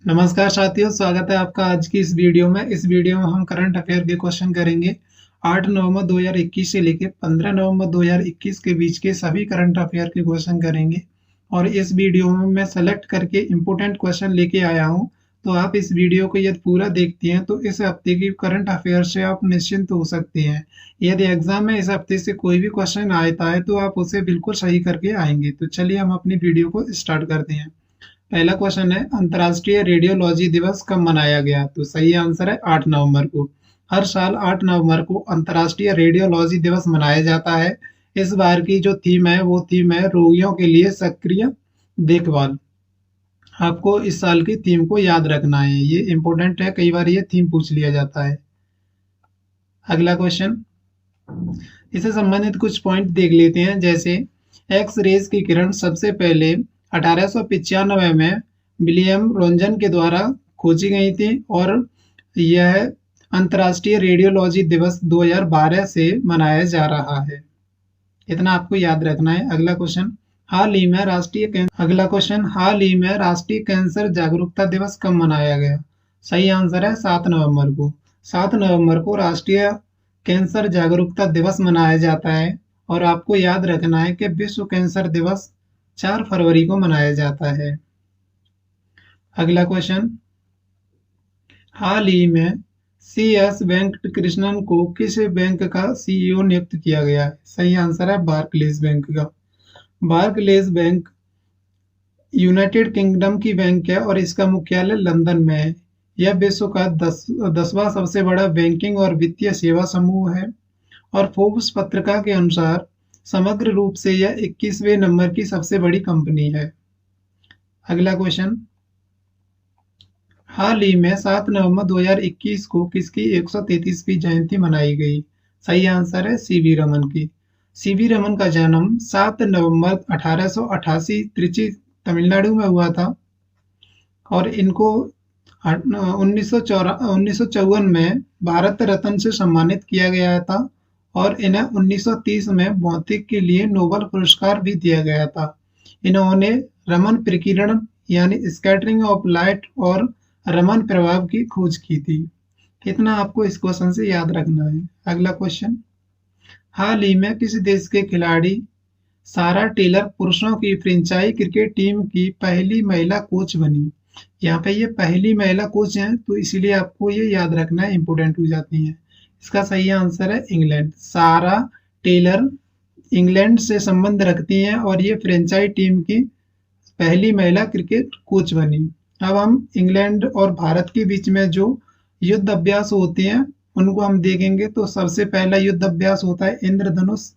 नमस्कार साथियों, स्वागत है आपका आज की इस वीडियो में। इस वीडियो में हम करंट अफेयर के क्वेश्चन करेंगे। 8 नवंबर 2021 से लेकर 15 नवंबर 2021 के बीच के सभी करंट अफेयर के क्वेश्चन करेंगे। और इस वीडियो में मैं सेलेक्ट करके इम्पोर्टेंट क्वेश्चन लेके आया हूँ। तो आप इस वीडियो को यदि पूरा देखते हैं तो इस हफ्ते की करंट अफेयर से आप निश्चिंत हो सकते हैं। यदि एग्जाम में इस हफ्ते से कोई भी क्वेश्चन आता है तो आप उसे बिल्कुल सही करके आएंगे। तो चलिए हम अपनी वीडियो को स्टार्ट करते हैं। पहला क्वेश्चन है, अंतर्राष्ट्रीय रेडियोलॉजी दिवस कब मनाया गया? तो सही आंसर है 8 नवंबर को। हर साल 8 नवंबर को अंतर्राष्ट्रीय रेडियोलॉजी दिवस मनाया जाता है। इस बार की जो थीम है वो थीम है रोगियों के लिए सक्रिय देखभाल। आपको इस साल की थीम को याद रखना है, ये इंपॉर्टेंट है, कई बार ये थीम पूछ लिया जाता है। अगला क्वेश्चन, इससे संबंधित कुछ पॉइंट देख लेते हैं। जैसे एक्स रेज की किरण सबसे पहले 1895 में विलियम रोंजन के द्वारा खोजी गई थी और यह अंतर्राष्ट्रीय रेडियोलॉजी दिवस 2012 से मनाया जा रहा है। इतना आपको याद रखना है। अगला क्वेश्चन, हाल ही में राष्ट्रीय कैंसर जागरूकता दिवस कब मनाया गया? सही आंसर है 7 नवंबर को। 7 नवंबर को राष्ट्रीय कैंसर जागरूकता दिवस मनाया जाता है। और आपको याद रखना है कि विश्व कैंसर दिवस 4 फरवरी को मनाया जाता है। अगला क्वेश्चन, हाल ही में सी एस वेंकटकृष्णन को किस बैंक का सीईओ नियुक्त किया गया है? सही आंसर है बार्कलेज बैंक का। बार्कलेज बैंक यूनाइटेड किंगडम की बैंक है और इसका मुख्यालय लंदन में है। यह विश्व का 10वां सबसे बड़ा बैंकिंग और वित्तीय सेवा समूह है। और फोर्ब्स पत्रिका के अनुसार समग्र रूप से यह 21वें नंबर की सबसे बड़ी कंपनी है। अगला क्वेश्चन, हाल ही में 7 नवंबर 2021 को किसकी 133वीं जयंती मनाई गई? सही आंसर है सीवी रमन की। सीवी रमन का जन्म 7 नवंबर 1888 त्रिची तमिलनाडु में हुआ था और इनको 1954 में भारत रत्न से सम्मानित किया गया था और इन्हें 1930 में भौतिक के लिए नोबेल पुरस्कार भी दिया गया था। इन्होंने रमन प्रकीर्णन यानी स्कैटरिंग ऑफ लाइट और रमन प्रभाव की खोज की थी। इतना आपको इस क्वेश्चन से याद रखना है। अगला क्वेश्चन, हाल ही में किस देश के खिलाड़ी सारा टेलर पुरुषों की फ्रेंचाइजी क्रिकेट टीम की पहली महिला कोच बनी? यहाँ पे ये पहली महिला कोच हैं तो इसीलिए आपको ये याद रखना है, इंपोर्टेंट हो जाती हैं। इसका सही आंसर है इंग्लैंड। सारा टेलर इंग्लैंड से संबंध रखती हैं और ये फ्रेंचाइजी टीम की पहली महिला क्रिकेट कोच बनी। अब हम इंग्लैंड और भारत के बीच में जो युद्ध अभ्यास होते हैं उनको हम देखेंगे। तो सबसे पहला युद्ध अभ्यास होता है इंद्रधनुष,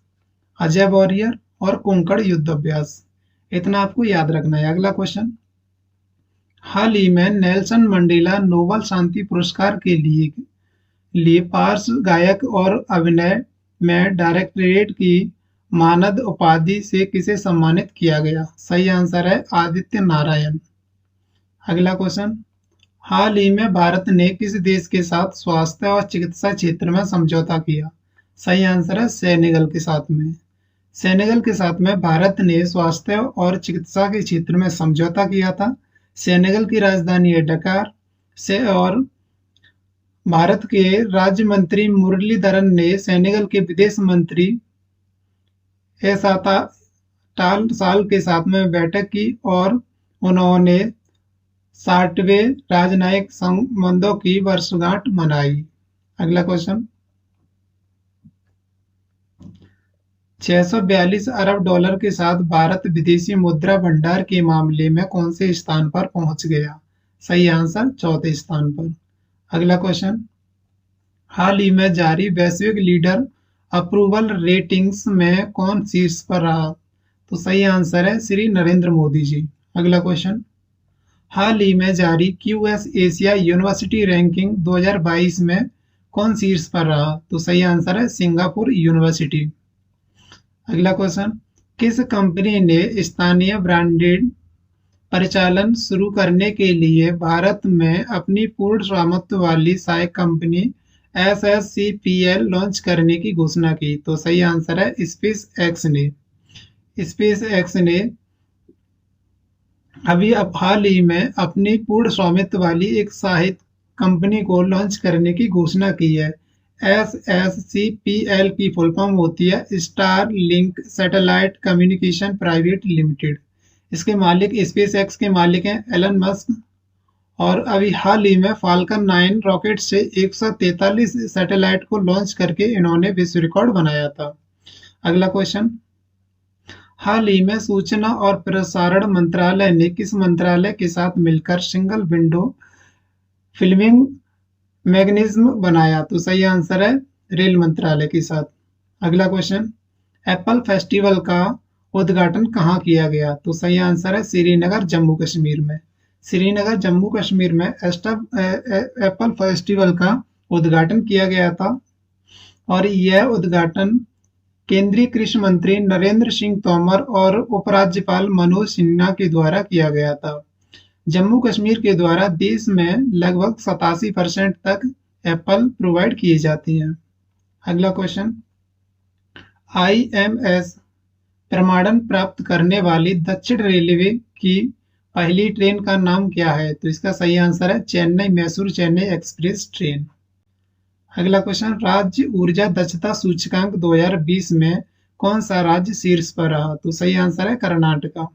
अजय वॉरियर और कोंकण युद्ध अभ्यास। इतना आपको याद रखना है। अगला क्वेश्चन, हाल ही में नेल्सन मंडेला नोबेल शांति पुरस्कार के लिए पार्श्व गायक और अभिनय में डायरेक्टरेट की मानद उपाधि से किसे सम्मानित किया गया? सही आंसर है आदित्य नारायण। अगला क्वेश्चन, हाल ही में भारत ने किस देश के साथ स्वास्थ्य और चिकित्सा क्षेत्र में समझौता किया? सही आंसर है सेनेगल के साथ में। सेनेगल के साथ में भारत ने स्वास्थ्य और चिकित्सा के क्षेत्र में समझौता किया था। सेनेगल की राजधानी है डकार से और भारत के राज्य मंत्री मुरलीधरन ने सेनेगल के विदेश मंत्री एसाता टाल साल के साथ में बैठक की और उन्होंने 60वें राजनयिक संबंधों की वर्षगांठ मनाई। अगला क्वेश्चन, 642 अरब डॉलर के साथ भारत विदेशी मुद्रा भंडार के मामले में कौन से स्थान पर पहुंच गया? सही आंसर चौथे स्थान पर। अगला क्वेश्चन, हाल ही में जारी वैश्विक लीडर अप्रूवल रेटिंग्स में कौन शीर्ष पर रहा? तो सही आंसर है श्री नरेंद्र मोदी जी। अगला क्वेश्चन, हाल ही में जारी क्यूएस एशिया यूनिवर्सिटी रैंकिंग 2022 में कौन शीर्ष पर रहा? तो सही आंसर है सिंगापुर यूनिवर्सिटी। अगला क्वेश्चन, किस कंपनी ने स्थानीय ब्रांडेड परिचालन शुरू करने के लिए भारत में अपनी पूर्ण स्वामित्व वाली सहायक कंपनी SSCPL लॉन्च करने की घोषणा की? तो सही आंसर है स्पेस एक्स ने। स्पेस एक्स ने अभी अब हाल ही में अपनी पूर्ण स्वामित्व वाली एक साहित्य कंपनी को लॉन्च करने की घोषणा की है। SSCPL की फुल फॉर्म होती है star link satellite communication private limited. इसके मालिक स्पेस एक्स के मालिक हैं एलन मस्क। और अभी हाल ही में फाल्कन 9 रॉकेट से 143 सैटेलाइट को लॉन्च करके इन्होंने विश्व रिकॉर्ड बनाया था। अगला क्वेश्चन, हाल ही में सूचना और प्रसारण मंत्रालय ने किस मंत्रालय के साथ मिलकर सिंगल विंडो फिल्मिंग मैग्निज्म बनाया? तो सही आंसर है रेल मंत्रालय के साथ। अगला क्वेश्चन, एप्पल फेस्टिवल का उद्घाटन कहाँ किया गया? तो सही आंसर है श्रीनगर जम्मू कश्मीर में। श्रीनगर जम्मू कश्मीर में एप्पल फेस्टिवल का उद्घाटन किया गया था और यह उद्घाटन केंद्रीय कृषि मंत्री नरेंद्र सिंह तोमर और उपराज्यपाल मनोज सिन्हा के द्वारा किया गया था। जम्मू कश्मीर के द्वारा देश में लगभग 87% तक एप्पल प्रोवाइड किए जाती हैं। अगला क्वेश्चन, IMS प्रमाणन प्राप्त करने वाली दक्षिण रेलवे की पहली ट्रेन का नाम क्या है? तो इसका सही आंसर है चेन्नई मैसूर चेन्नई एक्सप्रेस ट्रेन। अगला क्वेश्चन, राज्य ऊर्जा दक्षता सूचकांक 2020 में कौन सा राज्य शीर्ष पर रहा? तो सही आंसर है कर्नाटका।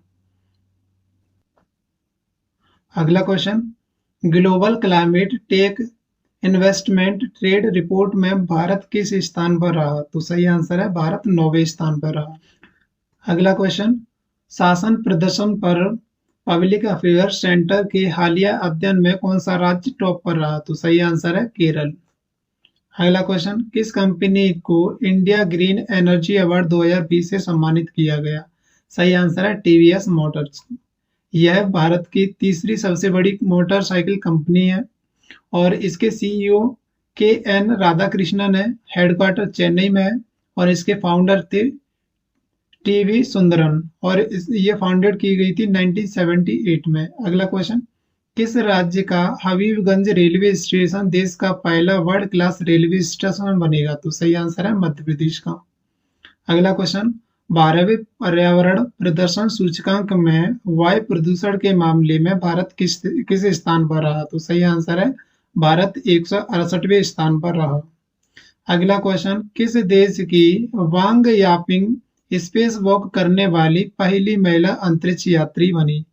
अगला question, global climate tech investment trade report में भारत किस स्थान पर रहा? तो सही आंसर है भारत 9वें स्थान पर रहा। अगला क्वेश्चन, शासन प्रदर्शन पर पब्लिक अफेयर्स सेंटर के हालिया अध्ययन में कौन सा राज्य टॉप पर रहा? तो सही आंसर है केरल। अगला क्वेश्चन, किस कंपनी को इंडिया ग्रीन एनर्जी अवार्ड 2020 से सम्मानित किया गया? सही आंसर है TVS मोटर्स। यह भारत की तीसरी सबसे बड़ी मोटरसाइकिल कंपनी है और इसके CEO KN राधाकृष्णन है। हेडक्वार्टर चेन्नई में है और इसके फाउंडर थे TV सुंदरन और ये फाउंडेड की गई थी 1978 में। अगला क्वेश्चन, किस राज्य का हबीबगंज रेलवे स्टेशन देश का पहला वर्ल्ड क्लास रेलवे स्टेशन बनेगा? तो सही आंसर है मध्य प्रदेश का। अगला क्वेश्चन, 12वें पर्यावरण प्रदर्शन सूचकांक में वायु प्रदूषण के मामले में भारत किस स्थान पर रहा? तो सही आंसर है भारत 168वें स्थान पर रहा। अगला क्वेश्चन, किस देश की वांग यापिंग स्पेस वॉक करने वाली पहली महिला अंतरिक्ष यात्री बनी?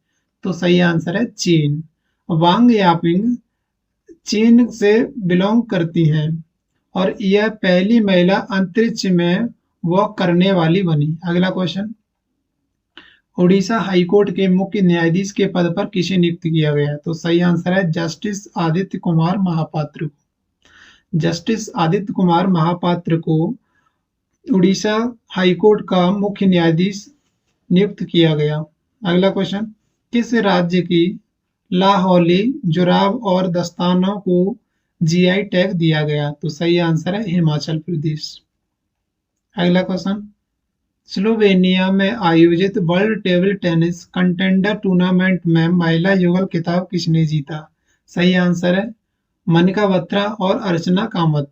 तो सही आंसर है चीन। वांग यापिंग चीन से बिलोंग करती हैं और यह पहली महिला अंतरिक्ष में वॉक करने वाली बनी। अगला क्वेश्चन, उड़ीसा हाईकोर्ट के मुख्य न्यायाधीश के पद पर किसे नियुक्त किया गया? तो सही आंसर है जस्टिस आदित्य कुमार महापात्र को। जस्टिस आदित्य कुमार महापात्र को उड़ीसा हाईकोर्ट का मुख्य न्यायाधीश नियुक्त किया गया। अगला क्वेश्चन, किस राज्य की लाहौली जुराब और दस्तानों को GI टैग दिया गया? तो सही आंसर है हिमाचल प्रदेश। अगला क्वेश्चन, स्लोवेनिया में आयोजित world table tennis contender tournament में महिला युगल खिताब किसने जीता? सही आंसर है मनिका बत्रा और अर्चना कामत।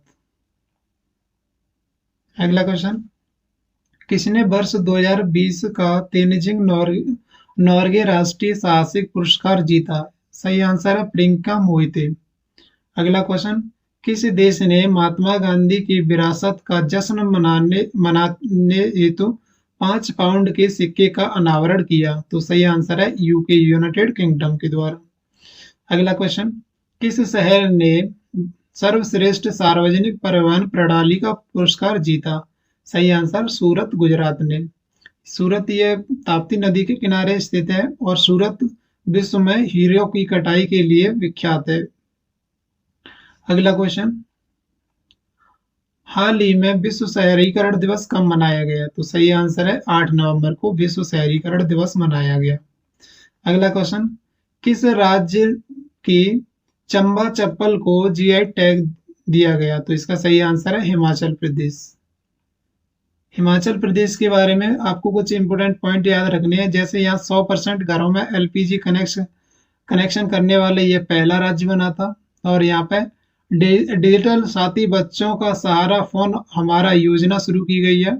अगला क्वेश्चन, किसने वर्ष 2020 का तेनजिंग नॉर्गे राष्ट्रीय साहसिक पुरस्कार जीता? सही आंसर है प्रियंका मोहिते। अगला क्वेश्चन, किस देश ने महात्मा गांधी की विरासत का जश्न मनाने हेतु 5 पाउंड के सिक्के का अनावरण किया? तो सही आंसर है UK यूनाइटेड किंगडम के द्वारा। अगला क्वेश्चन, किस शहर ने सर्वश्रेष्ठ सार्वजनिक परिवहन प्रणाली का पुरस्कार जीता? सही आंसर सूरत गुजरात ने। सूरत ये ताप्ती नदी के किनारे स्थित है और सूरत विश्व में हीरों की कटाई के लिए विख्यात है। अगला क्वेश्चन, हाल ही में विश्व शहरीकरण दिवस कब मनाया गया? तो सही आंसर है 8 नवंबर को विश्व शहरीकरण दिवस मनाया गया। अगला क्वेश्चन, किस राज्य की चंबा चप्पल को GI टैग दिया गया? तो इसका सही आंसर है हिमाचल प्रदेश। हिमाचल प्रदेश के बारे में आपको कुछ इंपोर्टेंट पॉइंट याद रखने हैं, जैसे यहाँ 100% घरों में LPG कनेक्शन करने वाले ये पहला राज्य बना था और यहाँ पे डिजिटल साथी बच्चों का सहारा फोन हमारा योजना शुरू की गई है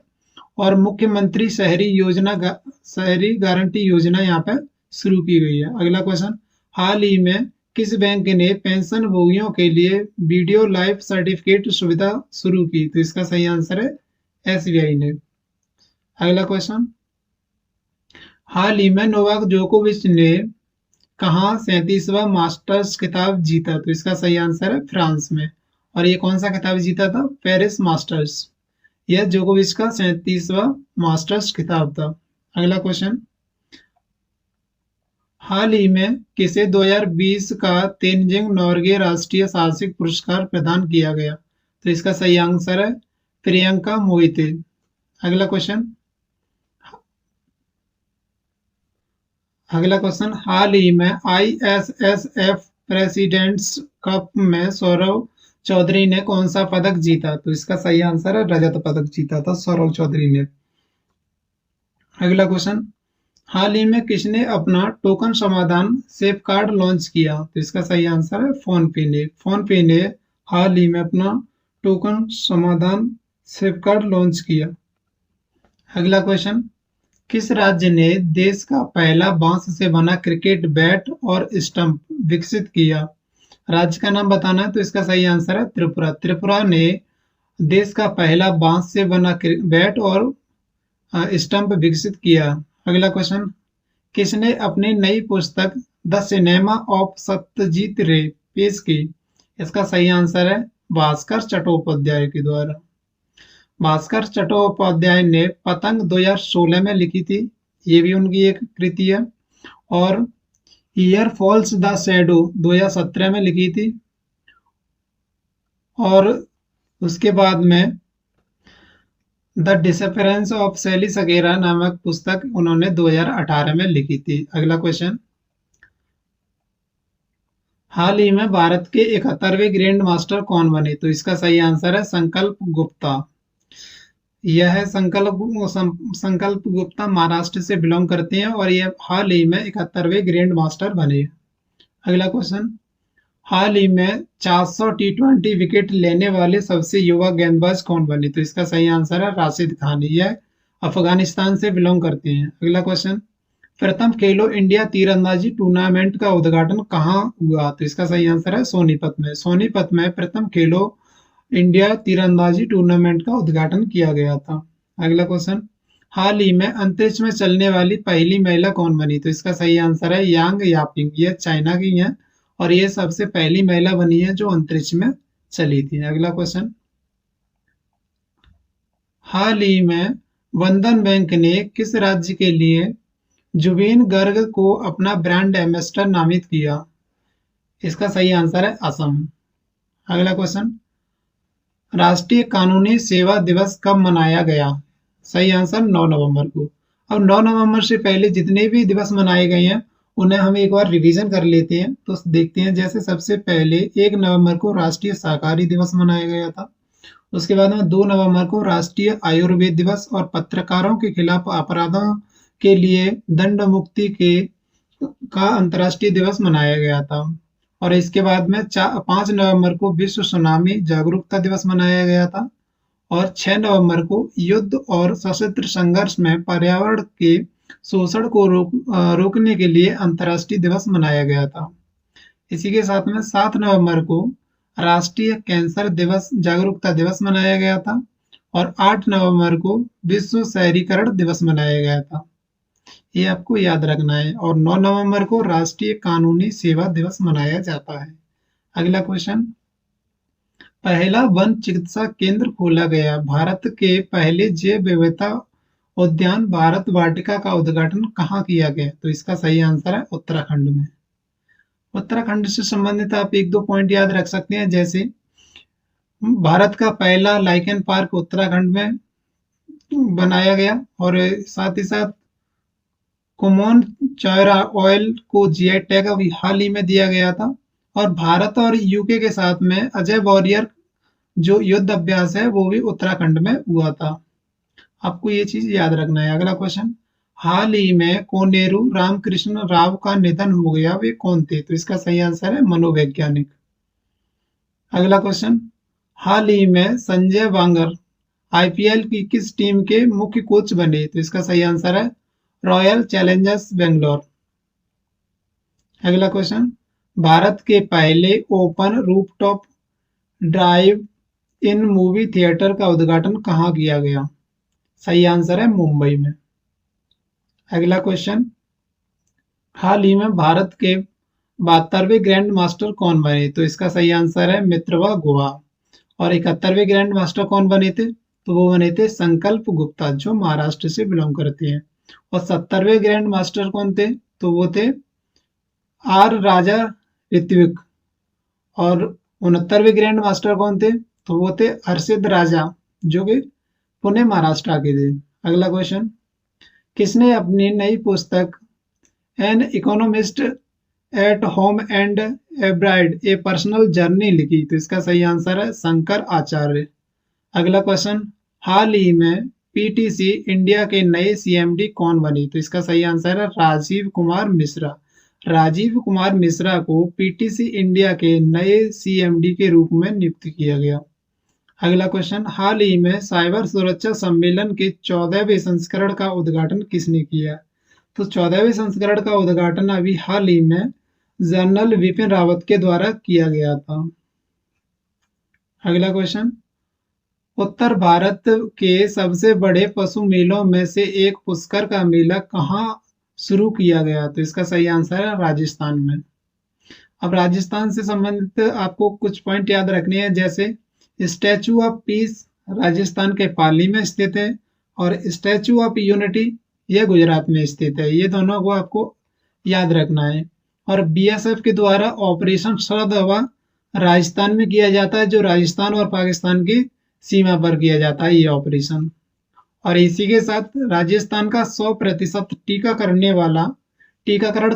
और मुख्यमंत्री शहरी गारंटी योजना यहाँ पे शुरू की गई है। अगला क्वेश्चन, हाल ही में किस बैंक ने पेंशन भोगियों के लिए वीडियो लाइफ सर्टिफिकेट सुविधा शुरू की? तो इसका सही आंसर है एसबीआई ने। अगला क्वेश्चन, हाल ही में नोवाक जोकोविच ने कहाँ 37वां मास्टर्स खिताब जीता? तो इसका सही आंसर है फ्रांस में। और ये कौन सा खिताब जीता था? Paris masters. यह जोकोविच का 37वां मास्टर्स खिताब था। अगला क्वेश्चन, हाल ही में किसे 2020 का तेनजिंग नोर्गे राष्ट्रीय साहसिक पुरस्कार प्रदान किया गया? तो इसका सही आंसर है प्रियंका मोहिते। अगला क्वेश्चन, हाल ही में आईएसएसएफ प्रेसिडेंट्स कप में सौरव चौधरी ने कौन सा पदक जीता? तो इसका सही आंसर है रजत पदक जीता था सौरव चौधरी ने। अगला क्वेश्चन, हाल ही में किसने अपना टोकन समाधान सेफ कार्ड लॉन्च किया? तो इसका सही आंसर है फोन पे ने। फोन पे ने हाल ही में अपना टोकन समाधान सेफ कार्ड लॉन्च किया। अगला क्वेश्चन, किस राज्य ने देश का पहला बांस से बना क्रिकेट बैट और स्टंप विकसित किया? राज्य का नाम बताना है, तो इसका सही आंसर है त्रिपुरा। त्रिपुरा ने देश का पहला बांस से बना बैट और स्टंप विकसित किया। अगला क्वेश्चन, किसने अपनी नई पुस्तक द सिनेमा ऑफ सत्यजीत रे पेश की? इसका सही आंसर है भास्कर चट्टोपाध्याय के द्वारा। भास्कर चट्टोपाध्याय ने पतंग 2016 में लिखी थी, ये भी उनकी एक कृति है। और हियर फॉल्स द शैडो 2017 में लिखी थी। और उसके बाद में द डिसअपियरेंस ऑफ सैली सगेरा नामक पुस्तक उन्होंने 2018 में लिखी थी। अगला क्वेश्चन, हाल ही में भारत के 71वें ग्रैंड मास्टर कौन बने? तो इसका सही आंसर है संकल्प गुप्ता। यह संकल्प गुप्ता महाराष्ट्र से बिलोंग करते हैं और ये हाल ही में 71वें ग्रैंड मास्टर बने। अगला क्वेश्चन, हाल ही में 400 टी20 विकेट लेने वाले सबसे युवा गेंदबाज कौन बने? तो इसका सही आंसर है राशिद खान। यह अफगानिस्तान से बिलोंग करते हैं। अगला क्वेश्चन, प्रथम खेलो इंडिया तीरंदाजी टूर्नामेंट का उद्घाटन कहाँ हुआ? तो इसका सही आंसर है सोनीपत में। सोनीपत में प्रथम खेलो इंडिया तीरंदाजी टूर्नामेंट का उद्घाटन किया गया था। अगला क्वेश्चन, हाल ही में अंतरिक्ष में चलने वाली पहली महिला कौन बनी? तो इसका सही आंसर है यांग यापिंग। ये चाइना की है और ये सबसे पहली महिला बनी है जो अंतरिक्ष में चली थी। अगला क्वेश्चन, हाल ही में बंधन बैंक ने किस राज्य के लिए जुबीन गर्ग को अपना ब्रांड एम्बेसडर नामित किया? इसका सही आंसर है असम। अगला क्वेश्चन, राष्ट्रीय कानूनी सेवा दिवस कब मनाया गया? सही आंसर 9 नवंबर को। अब 9 नवंबर से पहले जितने भी दिवस मनाए गए हैं उन्हें हम एक बार रिवीजन कर लेते हैं। तो देखते हैं, जैसे सबसे पहले 1 नवंबर को राष्ट्रीय शाकाहारी दिवस मनाया गया था। उसके बाद में 2 नवंबर को राष्ट्रीय आयुर्वेद दिवस और पत्रकारों के खिलाफ अपराधों के लिए दंड मुक्ति का अंतर्राष्ट्रीय दिवस मनाया गया था। और इसके बाद में 5 नवंबर को विश्व सुनामी जागरूकता दिवस मनाया गया था। और 6 नवंबर को युद्ध और सशस्त्र संघर्ष में पर्यावरण के शोषण को रोकने के लिए अंतर्राष्ट्रीय दिवस मनाया गया था। इसी के साथ में 7 नवंबर को राष्ट्रीय कैंसर दिवस जागरूकता दिवस मनाया गया था। और 8 नवंबर को विश्व शहरीकरण दिवस मनाया गया था। ये आपको याद रखना है। और 9 नवंबर को राष्ट्रीय कानूनी सेवा दिवस मनाया जाता है। अगला क्वेश्चन, पहला वन चिकित्सा केंद्र खोला गया। भारत के पहले जैव विविधता उद्यान भारत वाटिका का उद्घाटन कहाँ किया गया? तो इसका सही आंसर है उत्तराखंड में। उत्तराखंड से संबंधित आप 1-2 पॉइंट याद रख सकते हैं, जैसे भारत का पहला लाइकेन पार्क उत्तराखंड में बनाया गया। और साथ ही साथ कुमोन चायरा ऑयल को जीआई टैग अभी हाल ही में दिया गया था। और भारत और यूके के साथ में अजय वॉरियर जो युद्ध अभ्यास है वो भी उत्तराखंड में हुआ था। आपको ये चीज याद रखना है। अगला क्वेश्चन, हाल ही में कोनेरू रामकृष्ण राव का निधन हो गया, वे कौन थे? तो इसका सही आंसर है मनोवैज्ञानिक। अगला क्वेश्चन, हाल ही में संजय वांगर आईपीएल की किस टीम के मुख्य कोच बने? तो इसका सही आंसर है रॉयल चैलेंजर्स बेंगलोर। अगला क्वेश्चन, भारत के पहले ओपन रूफटॉप ड्राइव इन मूवी थिएटर का उद्घाटन कहाँ किया गया? सही आंसर है मुंबई में। अगला क्वेश्चन, हाल ही में भारत के 72वें ग्रैंड मास्टर कौन बने? तो इसका सही आंसर है मित्रवा गुहा। और 71वें ग्रैंड मास्टर कौन बने थे? तो वो बने थे संकल्प गुप्ता, जो महाराष्ट्र से बिलोंग करते हैं। और 70वें ग्रैंड मास्टर कौन थे? तो वो थे आर राजा ऋत्विक। और 69वें ग्रैंड मास्टर कौन थे? तो वो थे हर्षित राजा, जो कि पुणे महाराष्ट्र के थे। अगला क्वेश्चन, किसने अपनी नई पुस्तक an economist at home and abroad a personal journey लिखी? तो इसका सही आंसर है शंकर आचार्य। अगला क्वेश्चन, हाल ही में पीटीसी इंडिया के नए सीएमडी कौन बने? तो इसका सही आंसर है राजीव कुमार मिश्रा। राजीव कुमार मिश्रा को पीटीसी इंडिया के नए सीएमडी के रूप में नियुक्त किया गया। अगला क्वेश्चन, हाल ही में साइबर सुरक्षा सम्मेलन के 14वें संस्करण का उद्घाटन किसने किया? तो 14वें संस्करण का उद्घाटन अभी हाल ही में जनरल विपिन रावत के द्वारा किया गया था। अगला क्वेश्चन, उत्तर भारत के सबसे बड़े पशु मेलों में से एक पुष्कर का मेला कहाँ शुरू किया गया? तो इसका सही आंसर है राजस्थान में। अब राजस्थान से संबंधित आपको कुछ पॉइंट याद रखने हैं, जैसे स्टैचू ऑफ पीस राजस्थान के पाली में स्थित है, और स्टैचू ऑफ यूनिटी यह गुजरात में स्थित है। ये दोनों को आपको याद रखना है। और बीएसएफ के द्वारा ऑपरेशन शरद हवा राजस्थान में किया जाता है, जो राजस्थान और पाकिस्तान की सीमा पर किया जाता है ये ऑपरेशन। और इसी के साथ राजस्थान का 100% टीकाकरण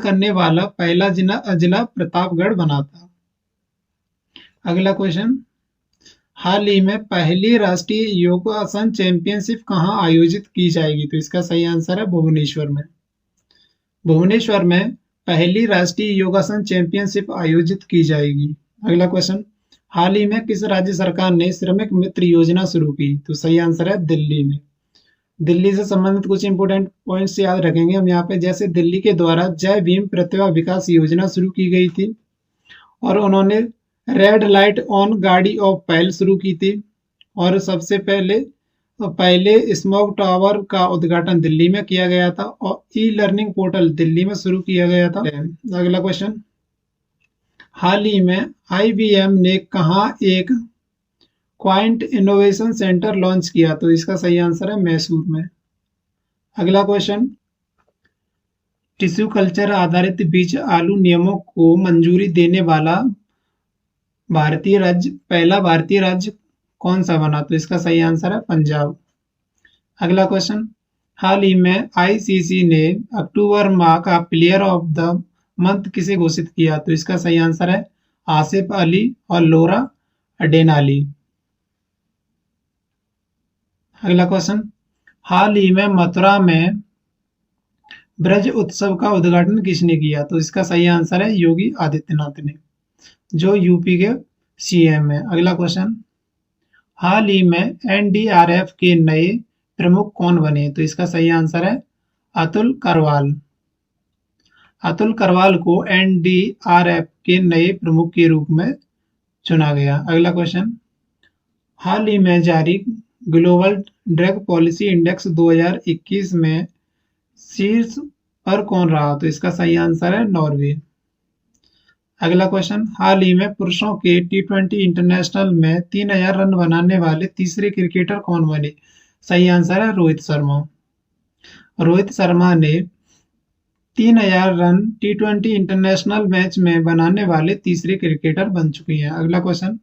करने वाला पहला जिला प्रतापगढ़ बना था। अगला क्वेश्चन, हाल ही में पहली राष्ट्रीय योगासन चैंपियनशिप कहाँ आयोजित की जाएगी? तो इसका सही आंसर है भुवनेश्वर में। भुवनेश्वर में पहली राष्ट्रीय योगासन चैंपियनशिप आयोजित की जाएगी। अगला क्वेश्चन, हाल ही में किस राज्य सरकार ने श्रमिक मित्र योजना शुरू की? तो सही आंसर है दिल्ली में। दिल्ली से संबंधित कुछ इंपोर्टेंट पॉइंट्स याद रखेंगे हम यहाँ पे, जैसे दिल्ली के द्वारा जय भीम प्रतिभा विकास योजना शुरू की गई थी, और उन्होंने रेड लाइट ऑन गाड़ी ऑफ पहल शुरू की थी, और सबसे पहले स्मॉग टावर का उद्घाटन दिल्ली में किया गया था, और ई लर्निंग पोर्टल दिल्ली में शुरू किया गया था। अगला क्वेश्चन, हाल ही में आईबीएम ने कहाँ एक क्वाइंट इनोवेशन सेंटर लॉन्च किया? तो इसका सही आंसर है मैसूर में। अगला क्वेश्चन, टिश्यू कल्चर आधारित बीज आलू नियमों को मंजूरी देने वाला पहला भारतीय राज्य कौन सा बना? तो इसका सही आंसर है पंजाब। अगला क्वेश्चन, हाल ही में आईसीसी ने अक्टूबर माह का प्लेयर ऑफ द मंथ किसे घोषित किया? तो इसका सही आंसर है आसिफ अली और लोरा डेनाली। अगला क्वेश्चन, हाल ही में मथुरा में ब्रज उत्सव का उद्घाटन किसने किया? तो इसका सही आंसर है योगी आदित्यनाथ ने, जो यूपी के सीएम है। अगला क्वेश्चन, हाल ही में एनडीआरएफ के नए प्रमुख कौन बने? तो इसका सही आंसर है अतुल करवाल। अतुल करवाल को एनडीआरएफ के नए प्रमुख के रूप में चुना गया। अगला क्वेश्चन, हाल ही में जारी ग्लोबल ड्रग पॉलिसी इंडेक्स 2021 में शीर्ष पर कौन रहा? तो इसका सही आंसर है नॉर्वे। अगला क्वेश्चन, हाल ही में पुरुषों के टी20 इंटरनेशनल में 3000 रन बनाने वाले तीसरे क्रिकेटर कौन बने? सही आंसर है रोहित शर्मा। रोहित शर्मा ने 3000 रन टी20 इंटरनेशनल मैच में बनाने वाले तीसरे क्रिकेटर बन चुके हैं। अगला क्वेश्चन,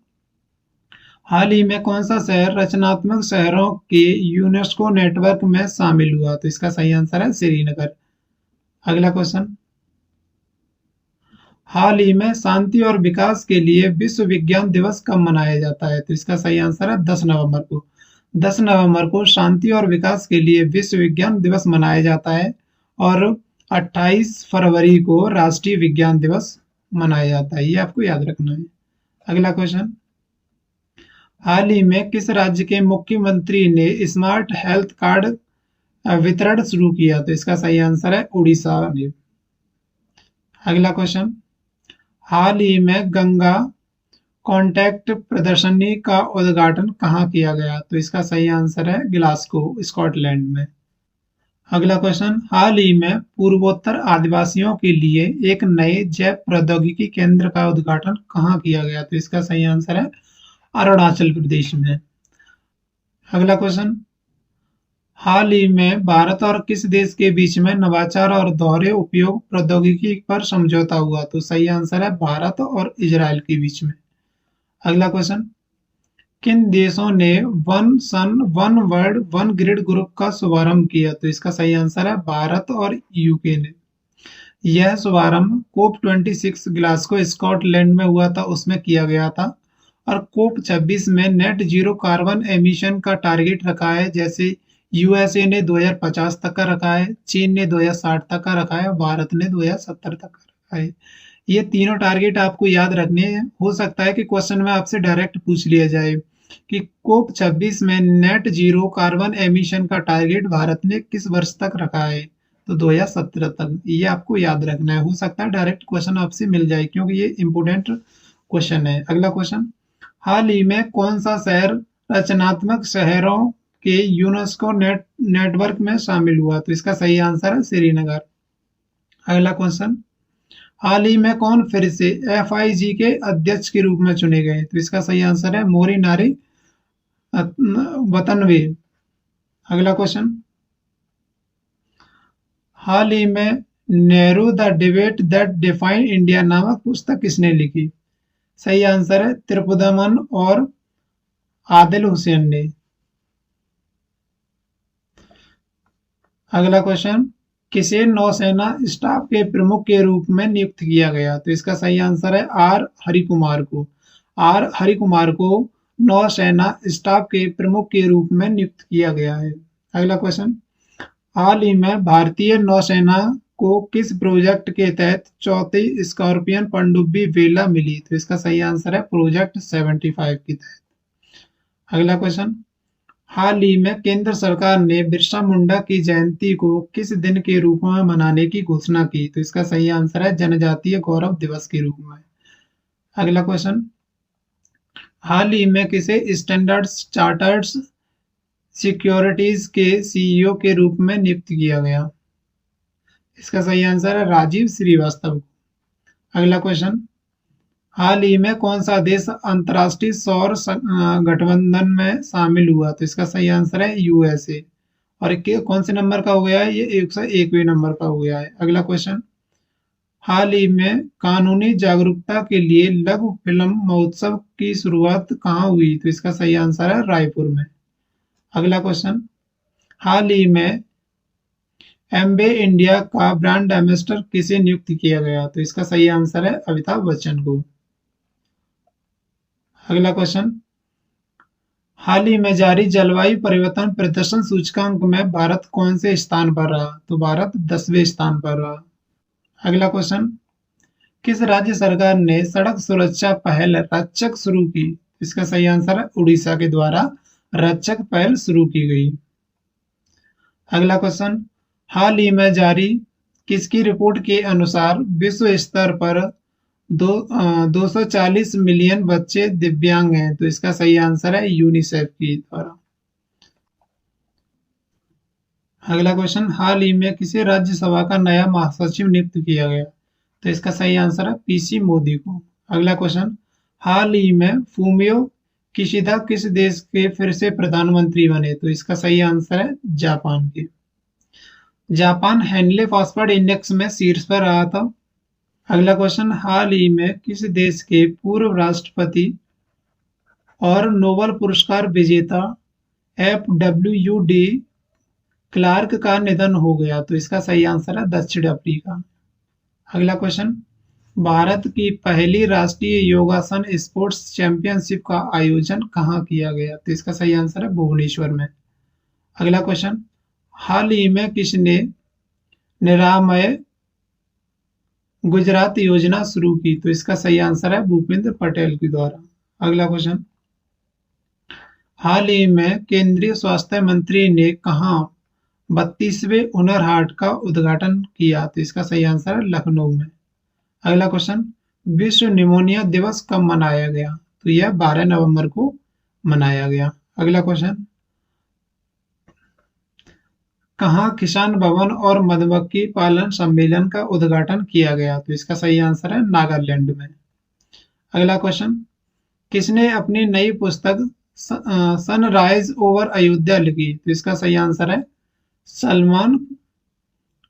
हाल ही में कौन सा शहर रचनात्मक शहरों के यूनेस्को नेटवर्क में शामिल हुआ? तो इसका सही आंसर है श्रीनगर। अगला क्वेश्चन, हाल ही में शांति और विकास के लिए विश्व विज्ञान दिवस कब मनाया जाता है? तो इसका सही आंसर है 10 नवंबर को। 10 नवंबर को शांति और विकास के लिए विश्व विज्ञान दिवस मनाया जाता है, और 28 फरवरी को राष्ट्रीय विज्ञान दिवस मनाया जाता है। ये आपको याद रखना है। अगला क्वेश्चन, हाल ही में किस राज्य के मुख्यमंत्री ने स्मार्ट हेल्थ कार्ड वितरण शुरू किया? तो इसका सही आंसर है उड़ीसा ने। अगला क्वेश्चन, हाल ही में गंगा कॉन्टैक्ट प्रदर्शनी का उद्घाटन कहाँ किया गया? तो इसका सही आंसर है ग्लासगो, स्कॉटलैंड में। अगला क्वेश्चन, हाल ही में पूर्वोत्तर आदिवासियों के लिए एक नए जैव प्रौद्योगिकी केंद्र का उद्घाटन कहाँ किया गया? तो इसका सही आंसर है अरुणाचल प्रदेश में। अगला क्वेश्चन, हाल ही में भारत और किस देश के बीच में नवाचार और दोहरे उपयोग प्रौद्योगिकी पर समझौता हुआ? तो सही आंसर है भारत और इजराइल के बीच में। अगला क्वेश्चन, किन देशों ने one sun one world one grid group का शुभारंभ किया? तो इसका सही आंसर है भारत और यूके ने। यह शुभारंभ कोप 26 ग्लासगो स्कॉटलैंड में हुआ था, उसमें किया गया था। और कोप 26 में नेट जीरो कार्बन एमिशन का टारगेट रखा है, जैसे यूएसए ने 2050 तक का रखा है, चीन ने 2060 तक का रखा है, भारत ने 2070 तक का रखा है। ये तीनों टारगेट आपको याद रखने हैं। हो सकता है कि क्वेश्चन में आपसे डायरेक्ट पूछ लिया जाए कि कोप 26 में नेट जीरो कार्बन एमिशन का टारगेट भारत ने किस वर्ष तक रखा है? तो 2017 तक। ये आपको याद रखना है। हो सकता है डायरेक्ट क्वेश्चन आपसे मिल जाए, क्योंकि ये इंपोर्टेंट क्वेश्चन है। अगला क्वेश्चन, हाल ही में कौन सा शहर रचनात्मक शहरों के यूनेस्को नेटवर्क में शामिल हुआ? तो इसका सही आंसर है श्रीनगर। अगला क्वेश्चन, हाल ही में कौन फिर से एफआईजी के अध्यक्ष के रूप में चुने गए? तो इसका सही आंसर है मोरी नारी वतनवे। अगला क्वेश्चन, हाल ही में Nehru the debate that defined India नामक पुस्तक किसने लिखी? सही आंसर है त्रिपुदमन और आदिल हुसैन ने। अगला क्वेश्चन, किसे नौसेना स्टाफ के प्रमुख के रूप में नियुक्त किया गया? तो इसका सही आंसर है आर हरिकुमार को। आर हरिकुमार को नौसेना स्टाफ के प्रमुख के रूप में नियुक्त किया गया है। अगला क्वेश्चन, हाल ही में भारतीय नौसेना को किस प्रोजेक्ट के तहत चौथी स्कॉर्पियन पनडुब्बी वेला मिली? तो इसका सही आंसर है प्रोजेक्ट 75 के तहत। अगला क्वेश्चन, हाल ही में केंद्र सरकार ने बिरसा मुंडा की जयंती को किस दिन के रूप में मनाने की घोषणा की? तो इसका सही आंसर है जनजातीय गौरव दिवस के रूप में। अगला क्वेश्चन, हाल ही में किसे स्टैंडर्ड चार्टर्ड सिक्योरिटीज के सीईओ के रूप में नियुक्त किया गया? इसका सही आंसर है राजीव श्रीवास्तव। अगला क्वेश्चन, हाल ही में कौन सा देश अंतर्राष्ट्रीय सौर गठबंधन में शामिल हुआ? तो इसका सही आंसर है यूएसए। और कौन से नंबर का हो गया है? ये 101वें नंबर का हो गया है। अगला क्वेश्चन, हाल ही में कानूनी जागरूकता के लिए लघु फिल्म महोत्सव की शुरुआत कहाँ हुई? तो इसका सही आंसर है रायपुर में। अगला क्वेश्चन, हाल ही में एम्बे इंडिया का ब्रांड एम्बेसडर किसे नियुक्त किया गया? तो इसका सही आंसर है अमिताभ बच्चन को। अगला क्वेश्चन, हाल ही में जारी जलवायु परिवर्तन प्रदर्शन सूचकांक में भारत कौन से स्थान पर रहा? तो भारत 10वें स्थान पर रहा। अगला क्वेश्चन, किस राज्य सरकार ने सड़क सुरक्षा पहल रक्षक शुरू की? इसका सही आंसर है उड़ीसा के द्वारा रक्षक पहल शुरू की गई। अगला क्वेश्चन, हाल ही में जारी किसकी रिपोर्ट के अनुसार विश्व स्तर पर 240 मिलियन बच्चे दिव्यांग हैं? तो इसका सही आंसर है यूनिसेफ की द्वारा। अगला क्वेश्चन, हाल ही में किसे राज्यसभा का नया महासचिव नियुक्त किया गया? तो इसका सही आंसर है पीसी मोदी को। अगला क्वेश्चन, हाल ही में फूमियो किशिदा किस देश के फिर से प्रधानमंत्री बने? तो इसका सही आंसर है जापान के। जापान हैंडले फॉस्फेट इंडेक्स में शीर्ष पर रहा था। अगला क्वेश्चन, हाल ही में किस देश के पूर्व राष्ट्रपति और नोबेल पुरस्कार विजेता FWD क्लार्क का निधन हो गया? तो इसका सही आंसर है दक्षिण अफ्रीका। अगला क्वेश्चन, भारत की पहली राष्ट्रीय योगासन स्पोर्ट्स चैंपियनशिप का आयोजन कहाँ किया गया? तो इसका सही आंसर है भुवनेश्वर में। अगला क्वेश्चन, हाल ही में किसने निरामय गुजरात योजना शुरू की? तो इसका सही आंसर है भूपेंद्र पटेल के द्वारा। अगला क्वेश्चन, हाल ही में केंद्रीय स्वास्थ्य मंत्री ने कहा 32वें हुनर हाट का उद्घाटन किया? तो इसका सही आंसर है लखनऊ में। अगला क्वेश्चन, विश्व निमोनिया दिवस कब मनाया गया? तो यह 12 नवंबर को मनाया गया। अगला क्वेश्चन, कहाँ किसान भवन और मधुमक्खी पालन सम्मेलन का उद्घाटन किया गया? तो इसका सही आंसर है नागालैंड में। अगला क्वेश्चन, किसने अपनी नई पुस्तक सनराइज ओवर अयोध्या लिखी? तो इसका सही आंसर है सलमान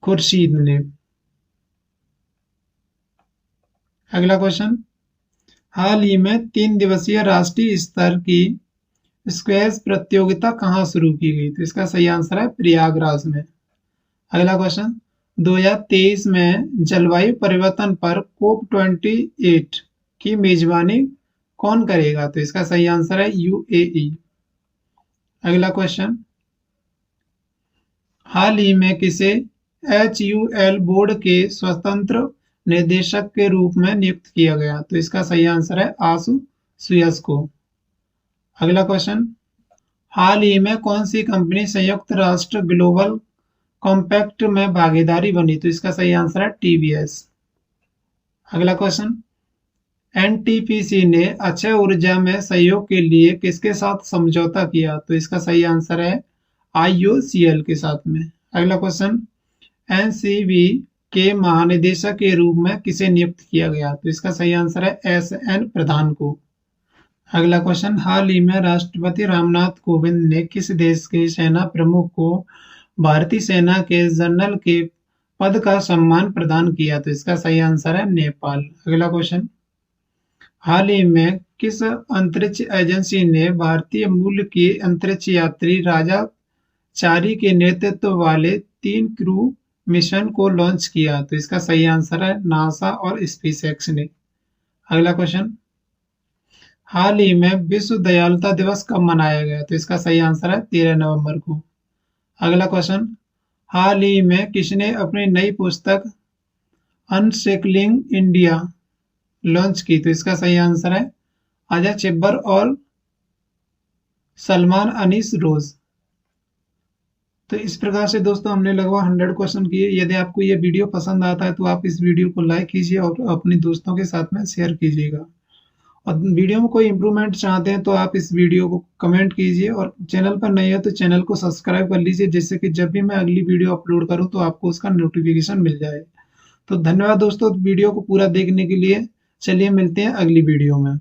खुर्शीद ने। अगला क्वेश्चन, हाल ही में 3 दिवसीय राष्ट्रीय स्तर की स्क्वैश प्रतियोगिता कहाँ शुरू की गई? तो इसका सही आंसर है प्रयागराज में। अगला क्वेश्चन, 2023 में जलवायु परिवर्तन पर COP28 की मेजबानी कौन करेगा? तो इसका सही आंसर है यूएई। अगला क्वेश्चन, हाल ही में किसे HUL बोर्ड के स्वतंत्र निदेशक के रूप में नियुक्त किया गया? तो इसका सही आंसर है आशु सुयस को। अगला क्वेश्चन, हाल ही में कौन सी कंपनी संयुक्त राष्ट्र ग्लोबल कॉम्पैक्ट में भागीदारी बनी? तो इसका सही आंसर है टीवीएस। अगला क्वेश्चन, एनटीपीसी ने अक्षय ऊर्जा में सहयोग के लिए किसके साथ समझौता किया? तो इसका सही आंसर है IOCL के साथ में। अगला क्वेश्चन, एनसीबी के महानिदेशक के रूप में किसे नियुक्त किया गया? तो इसका सही आंसर है SN प्रधान को। अगला क्वेश्चन, हाल ही में राष्ट्रपति रामनाथ कोविंद ने किस देश के सेना प्रमुख को भारतीय सेना के जनरल के पद का सम्मान प्रदान किया? तो इसका सही आंसर है नेपाल। अगला क्वेश्चन, हाल ही में किस अंतरिक्ष एजेंसी ने भारतीय मूल की अंतरिक्ष यात्री राजा चारी के नेतृत्व वाले 3 क्रू मिशन को लॉन्च किया? तो इसका सही आंसर है नासा और स्पेसएक्स ने। अगला क्वेश्चन, हाल ही में विश्व दयालुता दिवस कब मनाया गया? तो इसका सही आंसर है 13 नवंबर को। अगला क्वेश्चन, हाल ही में किसने अपनी नई पुस्तक अनसेकलिंग इंडिया लॉन्च की? तो इसका सही आंसर है अजय चिब्बर और सलमान अनीस रोज। तो इस प्रकार से दोस्तों हमने लगभग 100 क्वेश्चन किए। यदि आपको ये वीडियो पसंद आता है तो आप इस वीडियो को लाइक कीजिए और अपने दोस्तों के साथ में शेयर कीजिएगा। और वीडियो में कोई इंप्रूवमेंट चाहते हैं तो आप इस वीडियो को कमेंट कीजिए, और चैनल पर नए हो तो चैनल को सब्सक्राइब कर लीजिए, जिससे कि जब भी मैं अगली वीडियो अपलोड करूं तो आपको उसका नोटिफिकेशन मिल जाए। तो धन्यवाद दोस्तों वीडियो को पूरा देखने के लिए। चलिए मिलते हैं अगली वीडियो में।